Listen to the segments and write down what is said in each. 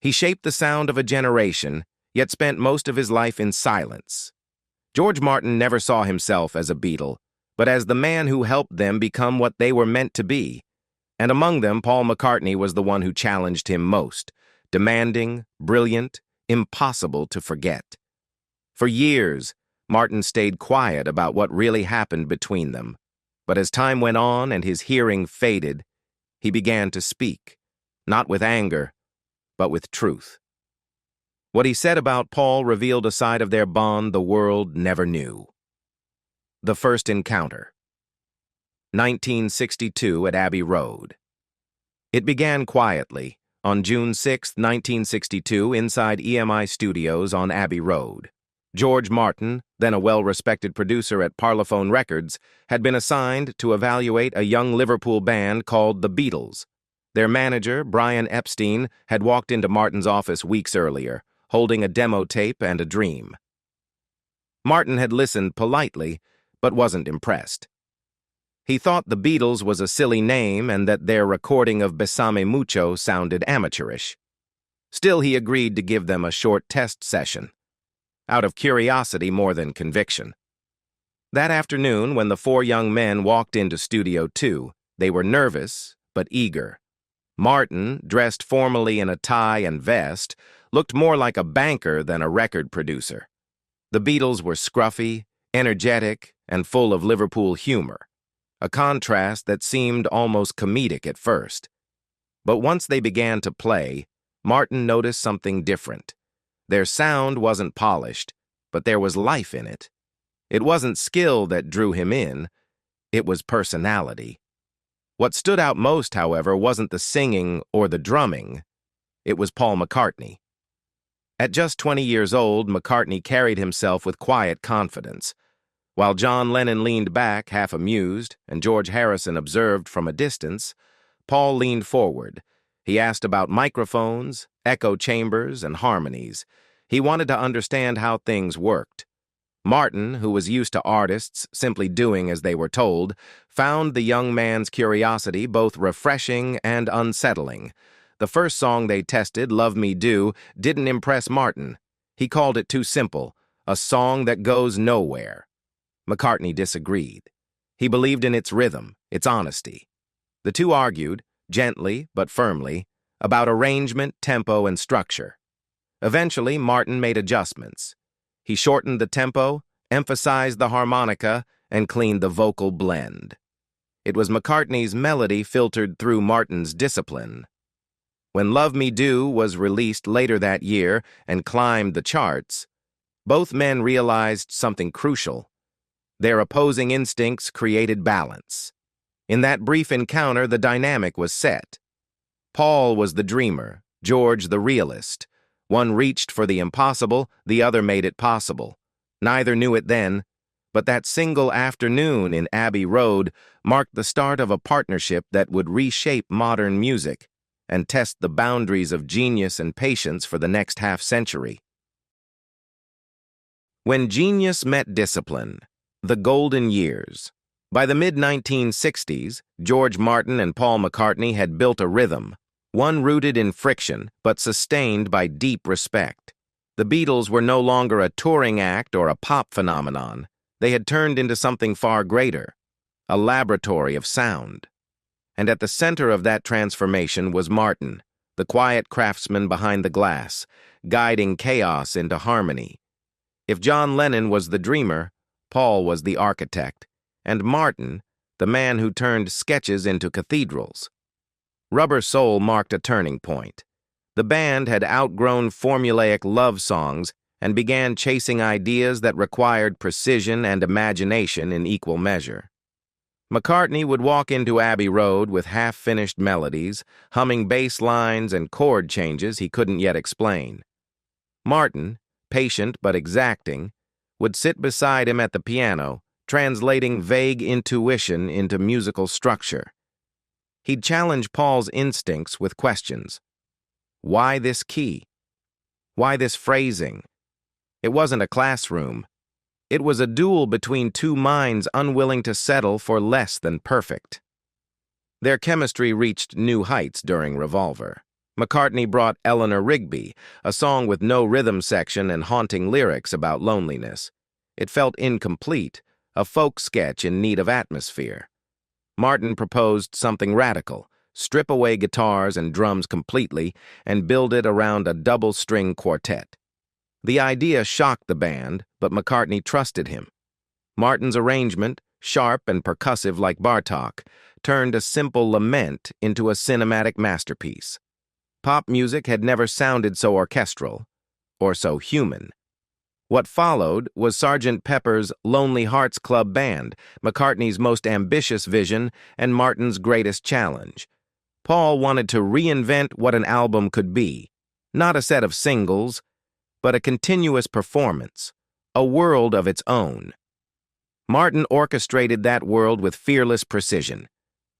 He shaped the sound of a generation, yet spent most of his life in silence. George Martin never saw himself as a Beatle, but as the man who helped them become what they were meant to be. And among them, Paul McCartney was the one who challenged him most, demanding, brilliant, impossible to forget. For years, Martin stayed quiet about what really happened between them. But as time went on and his hearing faded, he began to speak, not with anger, but with truth. What he said about Paul revealed a side of their bond the world never knew. The first encounter. 1962 at Abbey Road. It began quietly, on June 6, 1962, inside EMI Studios on Abbey Road. George Martin, then a well-respected producer at Parlophone Records, had been assigned to evaluate a young Liverpool band called the Beatles. Their manager, Brian Epstein, had walked into Martin's office weeks earlier, holding a demo tape and a dream. Martin had listened politely, but wasn't impressed. He thought the Beatles was a silly name and that their recording of Besame Mucho sounded amateurish. Still, he agreed to give them a short test session, out of curiosity more than conviction. That afternoon, when the four young men walked into Studio 2, they were nervous but eager. Martin, dressed formally in a tie and vest, looked more like a banker than a record producer. The Beatles were scruffy, energetic, and full of Liverpool humor, a contrast that seemed almost comedic at first. But once they began to play, Martin noticed something different. Their sound wasn't polished, but there was life in it. It wasn't skill that drew him in, it was personality. What stood out most, however, wasn't the singing or the drumming. It was Paul McCartney. At just 20 years old, McCartney carried himself with quiet confidence. While John Lennon leaned back, half amused, and George Harrison observed from a distance, Paul leaned forward. He asked about microphones, echo chambers, and harmonies. He wanted to understand how things worked. Martin, who was used to artists simply doing as they were told, found the young man's curiosity both refreshing and unsettling. The first song they tested, Love Me Do, didn't impress Martin. He called it too simple, a song that goes nowhere. McCartney disagreed. He believed in its rhythm, its honesty. The two argued, gently but firmly, about arrangement, tempo, and structure. Eventually, Martin made adjustments. He shortened the tempo, emphasized the harmonica, and cleaned the vocal blend. It was McCartney's melody filtered through Martin's discipline. When Love Me Do was released later that year and climbed the charts, both men realized something crucial. Their opposing instincts created balance. In that brief encounter, the dynamic was set. Paul was the dreamer, George the realist. One reached for the impossible, the other made it possible. Neither knew it then, but that single afternoon in Abbey Road marked the start of a partnership that would reshape modern music and test the boundaries of genius and patience for the next half-century. When genius met discipline, the golden years. By the mid-1960s, George Martin and Paul McCartney had built a rhythm, one rooted in friction but sustained by deep respect. The Beatles were no longer a touring act or a pop phenomenon. They had turned into something far greater, a laboratory of sound. And at the center of that transformation was Martin, the quiet craftsman behind the glass, guiding chaos into harmony. If John Lennon was the dreamer, Paul was the architect, and Martin, the man who turned sketches into cathedrals. Rubber Soul marked a turning point. The band had outgrown formulaic love songs and began chasing ideas that required precision and imagination in equal measure. McCartney would walk into Abbey Road with half-finished melodies, humming bass lines and chord changes he couldn't yet explain. Martin, patient but exacting, would sit beside him at the piano, translating vague intuition into musical structure. He'd challenge Paul's instincts with questions. Why this key? Why this phrasing? It wasn't a classroom. It was a duel between two minds unwilling to settle for less than perfect. Their chemistry reached new heights during Revolver. McCartney brought Eleanor Rigby, a song with no rhythm section and haunting lyrics about loneliness. It felt incomplete, a folk sketch in need of atmosphere. Martin proposed something radical: strip away guitars and drums completely and build it around a double-string quartet. The idea shocked the band, but McCartney trusted him. Martin's arrangement, sharp and percussive like Bartók, turned a simple lament into a cinematic masterpiece. Pop music had never sounded so orchestral, or so human. What followed was Sgt. Pepper's Lonely Hearts Club Band, McCartney's most ambitious vision and Martin's greatest challenge. Paul wanted to reinvent what an album could be, not a set of singles, but a continuous performance, a world of its own. Martin orchestrated that world with fearless precision.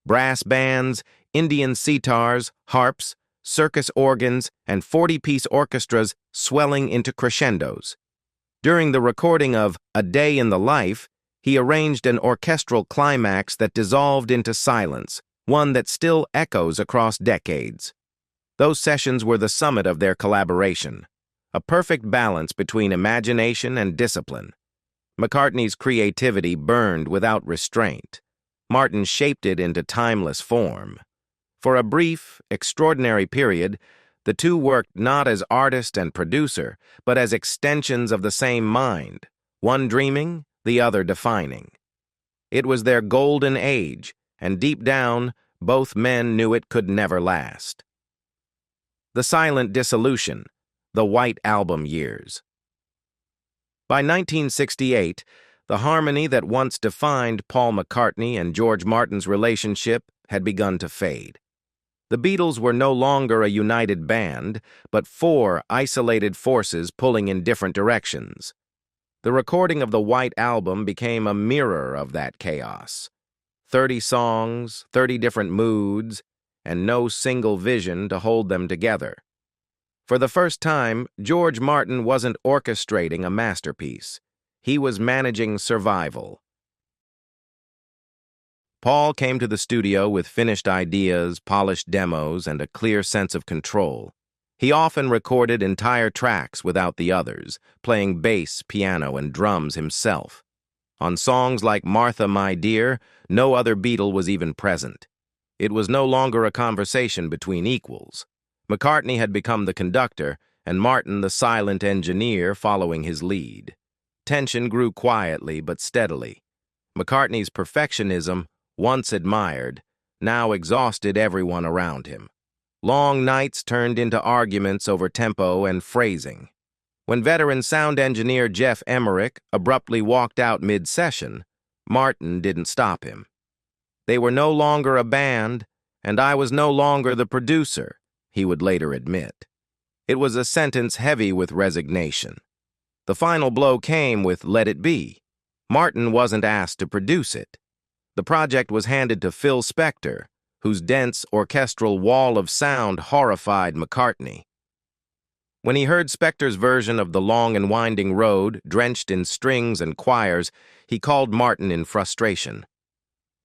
Brass bands, Indian sitars, harps, circus organs, and 40-piece orchestras swelling into crescendos. During the recording of A Day in the Life, he arranged an orchestral climax that dissolved into silence, one that still echoes across decades. Those sessions were the summit of their collaboration, a perfect balance between imagination and discipline. McCartney's creativity burned without restraint. Martin shaped it into timeless form. For a brief, extraordinary period, the two worked not as artist and producer, but as extensions of the same mind, one dreaming, the other defining. It was their golden age, and deep down, both men knew it could never last. The silent dissolution, the White Album years. By 1968, the harmony that once defined Paul McCartney and George Martin's relationship had begun to fade. The Beatles were no longer a united band, but four isolated forces pulling in different directions. The recording of the White Album became a mirror of that chaos. 30 songs, 30 different moods, and no single vision to hold them together. For the first time, George Martin wasn't orchestrating a masterpiece. He was managing survival. Paul came to the studio with finished ideas, polished demos, and a clear sense of control. He often recorded entire tracks without the others, playing bass, piano, and drums himself. On songs like Martha, My Dear, no other Beatle was even present. It was no longer a conversation between equals. McCartney had become the conductor, and Martin the silent engineer following his lead. Tension grew quietly but steadily. McCartney's perfectionism, once admired, now exhausted everyone around him. Long nights turned into arguments over tempo and phrasing. When veteran sound engineer Jeff Emmerich abruptly walked out mid-session, Martin didn't stop him. They were no longer a band, and I was no longer the producer, he would later admit. It was a sentence heavy with resignation. The final blow came with Let It Be. Martin wasn't asked to produce it. The project was handed to Phil Spector, whose dense orchestral wall of sound horrified McCartney. When he heard Spector's version of The Long and Winding Road, drenched in strings and choirs, he called Martin in frustration.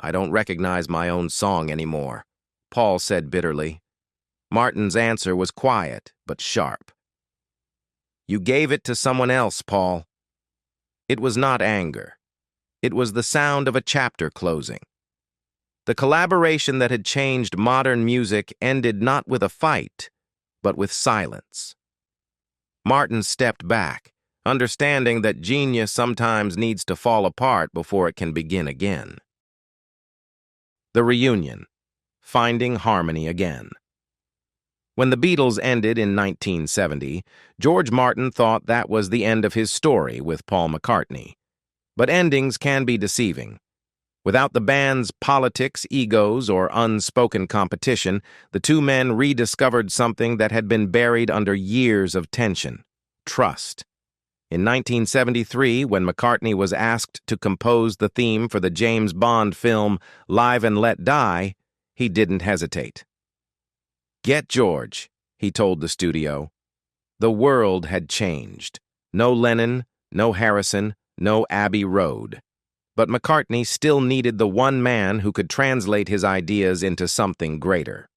"I don't recognize my own song anymore," Paul said bitterly. Martin's answer was quiet but sharp. "You gave it to someone else, Paul." It was not anger. It was the sound of a chapter closing. The collaboration that had changed modern music ended not with a fight, but with silence. Martin stepped back, understanding that genius sometimes needs to fall apart before it can begin again. The reunion, finding harmony again. When the Beatles ended in 1970, George Martin thought that was the end of his story with Paul McCartney. But endings can be deceiving. Without the band's politics, egos, or unspoken competition, the two men rediscovered something that had been buried under years of tension: trust. In 1973, when McCartney was asked to compose the theme for the James Bond film Live and Let Die, he didn't hesitate. "Get George," he told the studio. The world had changed. No Lennon, no Harrison, no Abbey Road. But McCartney still needed the one man who could translate his ideas into something greater.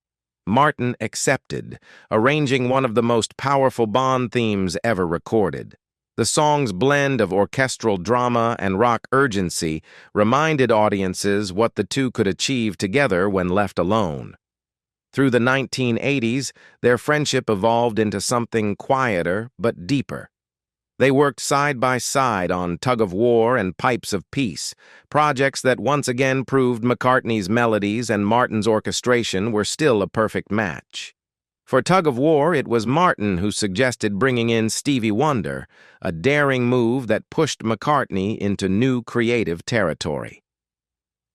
Martin accepted, arranging one of the most powerful Bond themes ever recorded. The song's blend of orchestral drama and rock urgency reminded audiences what the two could achieve together when left alone. Through the 1980s, their friendship evolved into something quieter but deeper. They worked side by side on Tug of War and Pipes of Peace, projects that once again proved McCartney's melodies and Martin's orchestration were still a perfect match. For Tug of War, it was Martin who suggested bringing in Stevie Wonder, a daring move that pushed McCartney into new creative territory.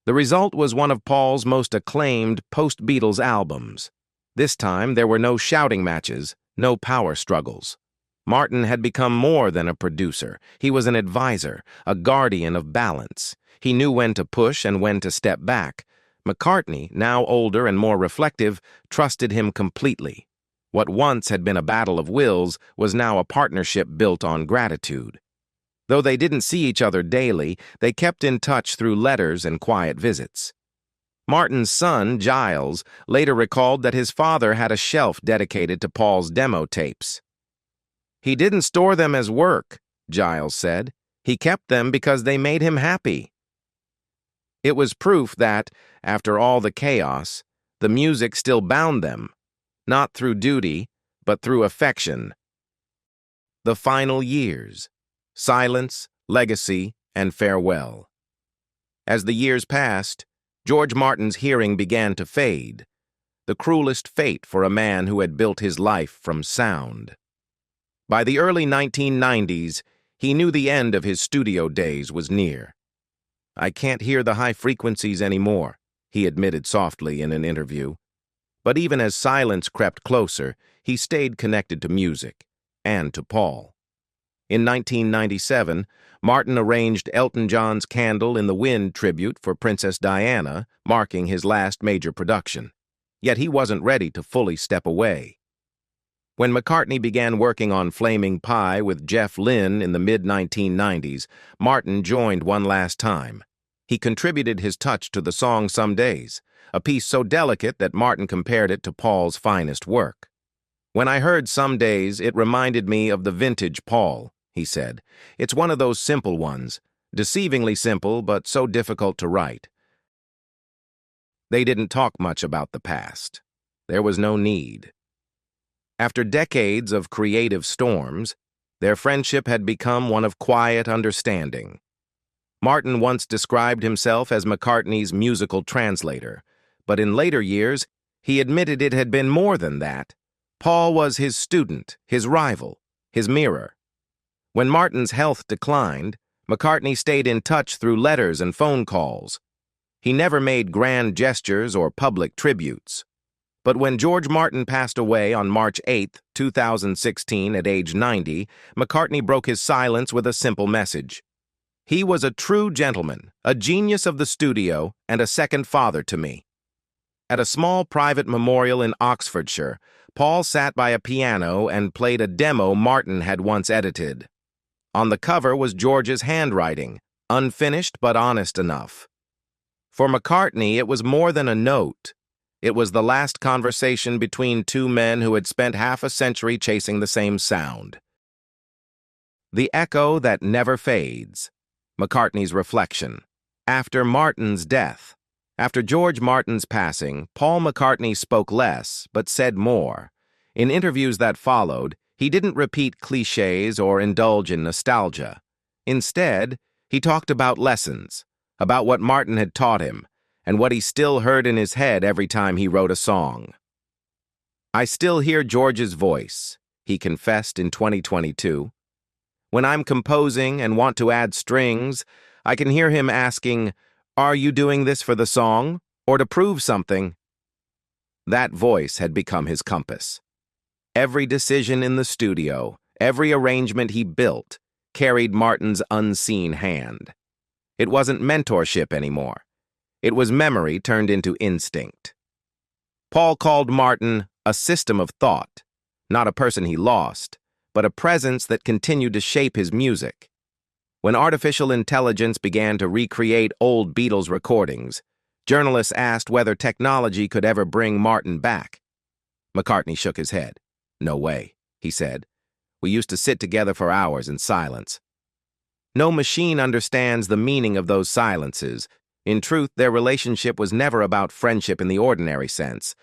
The result was one of Paul's most acclaimed post-Beatles albums. This time, there were no shouting matches, no power struggles. Martin had become more than a producer. He was an advisor, a guardian of balance. He knew when to push and when to step back. McCartney, now older and more reflective, trusted him completely. What once had been a battle of wills was now a partnership built on gratitude. Though they didn't see each other daily, they kept in touch through letters and quiet visits. Martin's son, Giles, later recalled that his father had a shelf dedicated to Paul's demo tapes. "He didn't store them as work," Giles said. "He kept them because they made him happy." It was proof that, after all the chaos, the music still bound them, not through duty, but through affection. The final years: silence, legacy, and farewell. As the years passed, George Martin's hearing began to fade, the cruelest fate for a man who had built his life from sound. By the early 1990s, he knew the end of his studio days was near. "I can't hear the high frequencies anymore," he admitted softly in an interview. But even as silence crept closer, he stayed connected to music, and to Paul. In 1997, Martin arranged Elton John's Candle in the Wind tribute for Princess Diana, marking his last major production. Yet he wasn't ready to fully step away. When McCartney began working on Flaming Pie with Jeff Lynne in the mid-1990s, Martin joined one last time. He contributed his touch to the song Some Days, a piece so delicate that Martin compared it to Paul's finest work. "When I heard Some Days, it reminded me of the vintage Paul," he said. "It's one of those simple ones, deceivingly simple but so difficult to write." They didn't talk much about the past. There was no need. After decades of creative storms, their friendship had become one of quiet understanding. Martin once described himself as McCartney's musical translator, but in later years, he admitted it had been more than that. Paul was his student, his rival, his mirror. When Martin's health declined, McCartney stayed in touch through letters and phone calls. He never made grand gestures or public tributes. But when George Martin passed away on March 8, 2016, at age 90, McCartney broke his silence with a simple message. "He was a true gentleman, a genius of the studio, and a second father to me." At a small private memorial in Oxfordshire, Paul sat by a piano and played a demo Martin had once edited. On the cover was George's handwriting, unfinished but honest enough. For McCartney, it was more than a note. It was the last conversation between two men who had spent half a century chasing the same sound. The echo that never fades. McCartney's reflection. After Martin's death, after George Martin's passing, Paul McCartney spoke less, but said more. In interviews that followed, he didn't repeat cliches or indulge in nostalgia. Instead, he talked about lessons, about what Martin had taught him, and what he still heard in his head every time he wrote a song. "I still hear George's voice," he confessed in 2022. "When I'm composing and want to add strings, I can hear him asking, 'Are you doing this for the song, or to prove something?'" That voice had become his compass. Every decision in the studio, every arrangement he built, carried Martin's unseen hand. It wasn't mentorship anymore. It was memory turned into instinct. Paul called Martin a system of thought, not a person he lost, but a presence that continued to shape his music. When artificial intelligence began to recreate old Beatles recordings, journalists asked whether technology could ever bring Martin back. McCartney shook his head. "No way," he said. "We used to sit together for hours in silence." No machine understands the meaning of those silences. In truth, their relationship was never about friendship in the ordinary sense.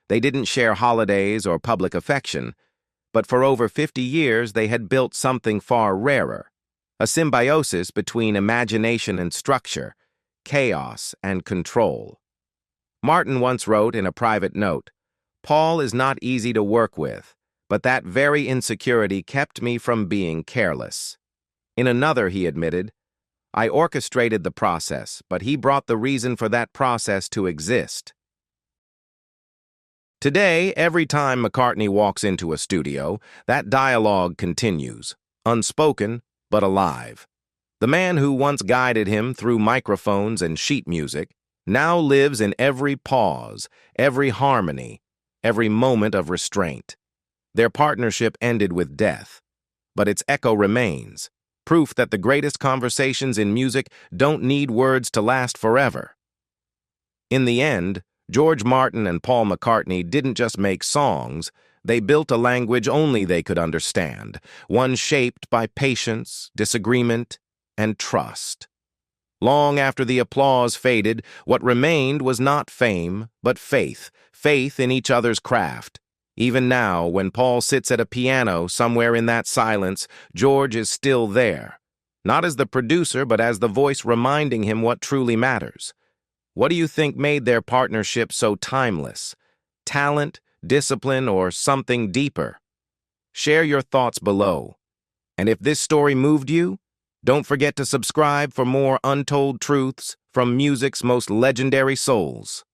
They didn't share holidays or public affection. But for over 50 years, they had built something far rarer, a symbiosis between imagination and structure, chaos and control. Martin once wrote in a private note, "Paul is not easy to work with, but that very insecurity kept me from being careless." In another, he admitted, "I orchestrated the process, but he brought the reason for that process to exist." Today, every time McCartney walks into a studio, that dialogue continues, unspoken but alive. The man who once guided him through microphones and sheet music now lives in every pause, every harmony, every moment of restraint. Their partnership ended with death, but its echo remains, proof that the greatest conversations in music don't need words to last forever. In the end, George Martin and Paul McCartney didn't just make songs, they built a language only they could understand, one shaped by patience, disagreement, and trust. Long after the applause faded, what remained was not fame, but faith, faith in each other's craft. Even now, when Paul sits at a piano somewhere in that silence, George is still there, not as the producer, but as the voice reminding him what truly matters. What do you think made their partnership so timeless? Talent, discipline, or something deeper? Share your thoughts below. And if this story moved you, don't forget to subscribe for more untold truths from music's most legendary souls.